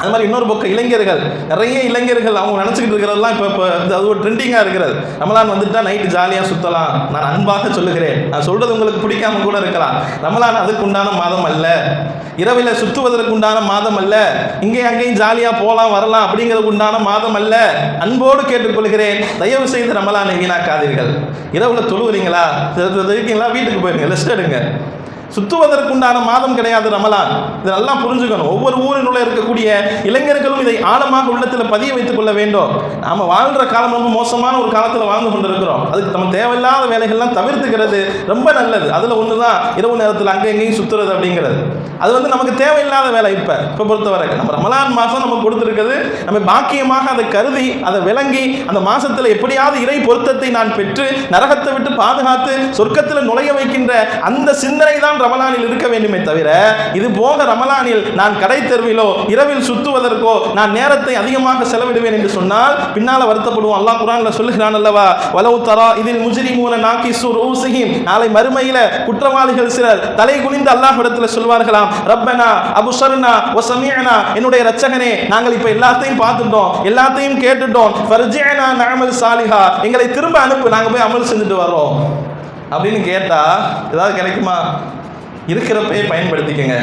அது மாதிரி இன்னொரு பக்கம் இளைஞர்கள், நிறைய இளைஞர்கள் அவங்க நினச்சிக்கிட்டு இருக்கிறதெல்லாம் இப்போ அது ஒரு ட்ரெண்டிங்காக இருக்கிறது. ரமலான் வந்துட்டா நைட்டு ஜாலியாக சுற்றலாம். நான் அன்பாக சொல்லுகிறேன், நான் சொல்கிறது உங்களுக்கு பிடிக்காம கூட இருக்கலாம். ரமலான் அதுக்கு உண்டான மாதம் அல்ல, இரவில் சுற்றுவதற்கு உண்டான மாதம் அல்ல, இங்கே அங்கேயும் ஜாலியாக போகலாம் வரலாம் அப்படிங்கிறதுக்கு உண்டான மாதம் அல்ல. அன்போடு கேட்டுக்கொள்கிறேன், தயவு செய்து ரமலானை வீணாக்காதீர்கள். இரவில் தொழுகிறீங்களா, இருக்கீங்களா, வீட்டுக்கு போயிருங்க, ரெஸ்ட் எடுங்க. சுற்றுவதற்குண்டான மாதம் கிடையாது ரமலான். இதை நல்லா புரிஞ்சுக்கணும். ஒவ்வொரு ஊரினுள்ள இருக்கக்கூடிய இளைஞர்களும் இதை ஆழமாக உள்ளத்தில் பதிய வைத்துக் கொள்ள வேண்டும். நாம் வாழ்கிற காலம் ரொம்ப மோசமான ஒரு காலத்தில் வாழ்ந்து கொண்டிருக்கிறோம். அதுக்கு நம்ம தேவையில்லாத வேலைகள்லாம் தவிர்த்துக்கிறது ரொம்ப நல்லது. அதில் ஒன்று தான் இரவு நேரத்தில் அங்கே எங்கேயும் சுற்றுறது அப்படிங்கிறது. அது நமக்கு தேவையில்லாத வேலை. இப்போ பொறுத்தவரை நம்ம ரமலான் மாதம் நமக்கு கொடுத்துருக்குது, நம்ம பாக்கியமாக அதை கருதி அதை விளங்கி அந்த மாதத்தில் எப்படியாவது இறை பொருத்தத்தை நான் பெற்று நரகத்தை விட்டு பாதுகாத்து சொர்க்கத்தில் நுழைய வைக்கின்ற அந்த சிந்தனை தான் ரமலானில் இருக்க வேண்டுமே தவிர, இது போக ரமலானில் நான் கடை தெருவிலோ இரவில் சுற்றுவதற்கோ நான் நேரத்தை அதிகமாக செலவிடுவேன் என்று சொன்னால் பின்னால் வருத்தப்படுவோம். அல்லாஹ் குர்ஆன்ல சொல்லுகிறான் அல்லவா, வலவு தரா இதில் முஜ்ரிமூன நாகிசு ரூஸிஹிம், நாளை மறுமையில குற்றவாளிகள் சிலர் தலை குனிந்து அல்லாஹ்விடத்தில் சொல்வார்களாம், ரப்பனா அபுஸர்னா வ சமீஅனா, என்னுடைய இரட்சகனே நாங்கள் இப்ப எல்லாத்தையும் பார்த்துட்டோம், எல்லாத்தையும் கேட்டுட்டோம், ஃபர்ஜிஅனா நஅமல் சாலிஹா, எங்களை திரும்ப அனுப்பு, நாங்கள் போய் அமல் செஞ்சுட்டு வரோம் அப்படின்னு கேட்டா ஏதாவது கிடைக்குமா? இருக்கிறப்பே பயன்படுத்திக்கங்க.